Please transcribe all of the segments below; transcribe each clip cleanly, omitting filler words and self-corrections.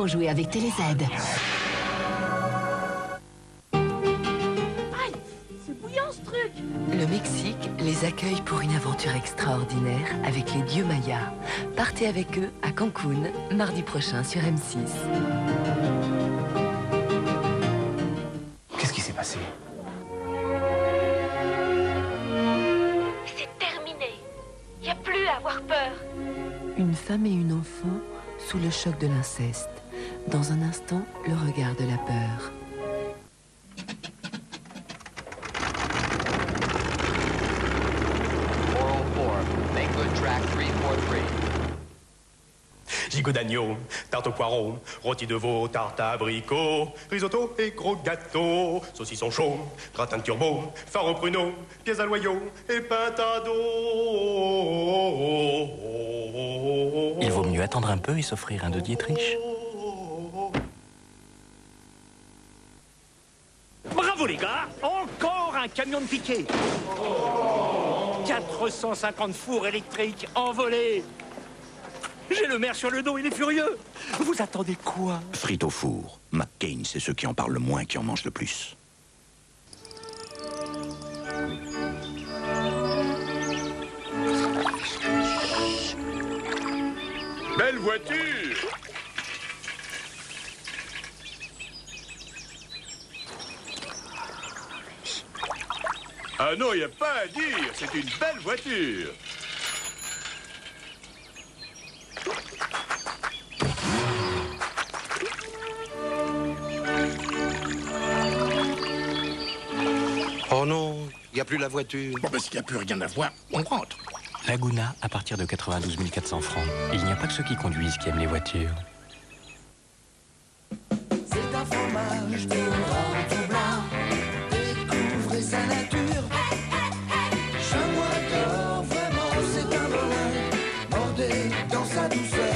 pour jouer avec TéléZ. Aïe, c'est bouillant ce truc. Le Mexique les accueille pour une aventure extraordinaire avec les dieux mayas. Partez avec eux à Cancun, mardi prochain sur M6. Qu'est-ce qui s'est passé? C'est terminé. Il n'y a plus à avoir peur. Une femme et une enfant sous le choc de l'inceste. Dans un instant, le regard de la peur. Gigot d'agneau, tarte au poireau, rôti de veau, tarte à abricot, risotto et gros gâteau, saucisson chaud, gratin de turbo, phare au pruneau, pièce à loyau et pintado. Il vaut mieux attendre un peu et s'offrir un de Dietrich. Bravo les gars, encore un camion de piquet. 450 fours électriques envolés. J'ai le maire sur le dos, il est furieux. Vous attendez quoi? Frites au four. McCain, c'est ceux qui en parlent le moins qui en mangent le plus. Belle voiture! Ah non, il n'y a pas à dire, c'est une belle voiture. Oh non, il n'y a plus la voiture. Bon, ben, s'il n'y a plus rien à voir, on rentre. Laguna à partir de 92 400 francs. Il n'y a pas que ceux qui conduisent qui aiment les voitures. C'est un fromage tout rond, tout blanc. Découvrez sa nature. Chamois d'or, vraiment, c'est un bonheur. Mordez dans sa douceur.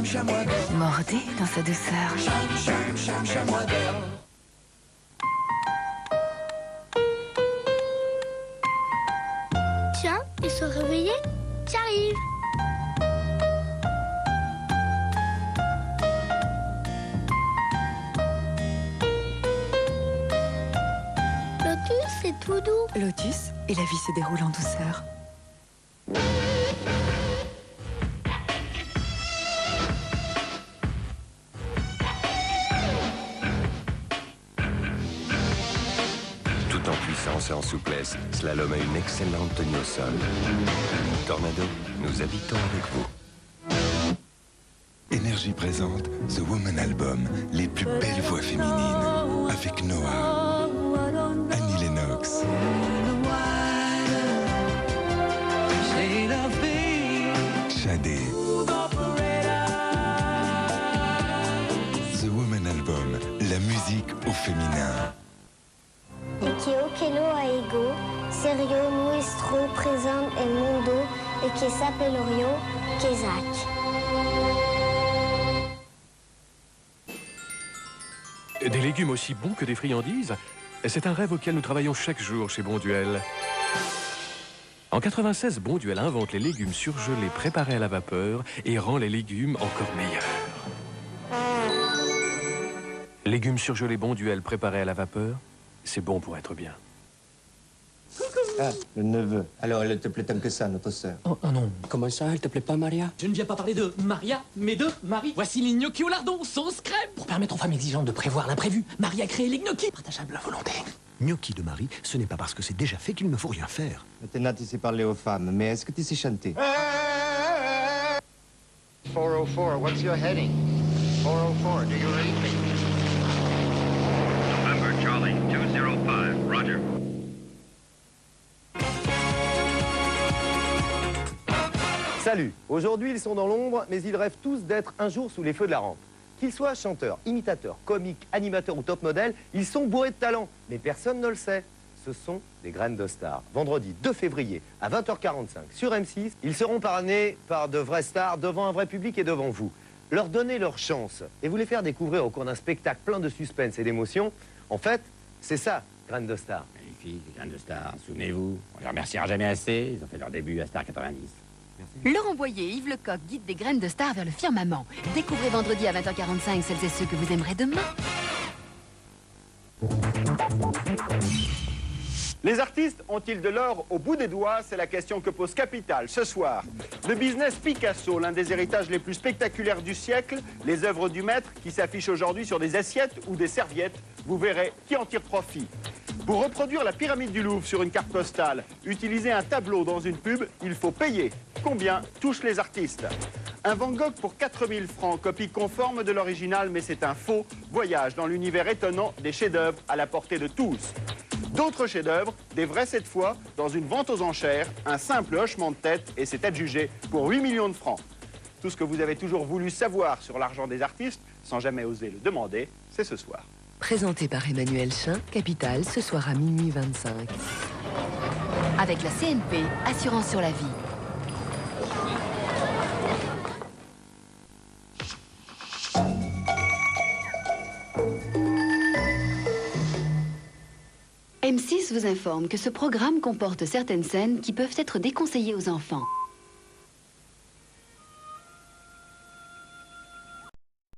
Chamois d'or. Mordez dans sa douceur. Chamois d'or. Tiens, ils sont réveillés. J'arrive. Lotus, c'est tout doux. Lotus, et la vie se déroule en douceur. Tout en puissance et en souplesse, Slalom a une excellente tenue au sol. Tornado, nous habitons avec vous. Énergie présente The Woman Album, les plus belles voix féminines, avec Noah, Annie Lennox, Shadé. The Woman Album, la musique au féminin. Ikeo Kelo Aigo, Serio Nuestro Present El Mundo et que s'appellerio Kezak. Des légumes aussi bons que des friandises, c'est un rêve auquel nous travaillons chaque jour chez Bonduel. En 96, Bonduel invente les légumes surgelés préparés à la vapeur et rend les légumes encore meilleurs. Légumes surgelés Bonduel préparés à la vapeur, c'est bon pour être bien. Ah, le neveu. Alors, elle te plaît tant que ça, notre sœur? Oh non. Comment ça, elle te plaît pas, Maria? Je ne viens pas parler de Maria, mais de Marie. Voici les gnocchis au lardon, sauce crème. Pour permettre aux femmes exigeantes de prévoir l'imprévu, Marie a créé les gnocchis. Partageable à volonté. Gnocchi de Marie, ce n'est pas parce que c'est déjà fait qu'il ne faut rien faire. Maintenant, tu sais parler aux femmes, mais est-ce que tu sais chanter? 404, what's your heading? 404, do you read me? November Charlie 205, Roger. Salut! Aujourd'hui, ils sont dans l'ombre, mais ils rêvent tous d'être un jour sous les feux de la rampe. Qu'ils soient chanteurs, imitateurs, comiques, animateurs ou top modèles, ils sont bourrés de talent, mais personne ne le sait. Ce sont des graines de stars. Vendredi 2 février à 20h45 sur M6, ils seront parrainés par de vraies stars devant un vrai public et devant vous. Leur donner leur chance et vous les faire découvrir au cours d'un spectacle plein de suspense et d'émotion, en fait, c'est ça, graines de stars. Magnifique, les graines de stars, souvenez-vous, on les remerciera jamais assez, ils ont fait leur début à Star 90. Laurent Boyer et Yves Lecoq guident des graines de stars vers le firmament. Découvrez vendredi à 20h45 celles et ceux que vous aimerez demain. Les artistes ont-ils de l'or au bout des doigts? C'est la question que pose Capital ce soir. Le business Picasso, l'un des héritages les plus spectaculaires du siècle, les œuvres du maître qui s'affichent aujourd'hui sur des assiettes ou des serviettes, vous verrez qui en tire profit. Pour reproduire la pyramide du Louvre sur une carte postale, utiliser un tableau dans une pub, il faut payer. Combien touchent les artistes? Un Van Gogh pour 4000 francs, copie conforme de l'original, mais c'est un faux. Voyage dans l'univers étonnant des chefs-d'œuvre à la portée de tous. D'autres chefs-d'œuvre, des vrais cette fois, dans une vente aux enchères, un simple hochement de tête et c'est adjugé pour 8 millions de francs. Tout ce que vous avez toujours voulu savoir sur l'argent des artistes, sans jamais oser le demander, c'est ce soir. Présenté par Emmanuel Chin, Capital, ce soir à minuit 25. Avec la CNP, assurance sur la vie. M6 vous informe que ce programme comporte certaines scènes qui peuvent être déconseillées aux enfants.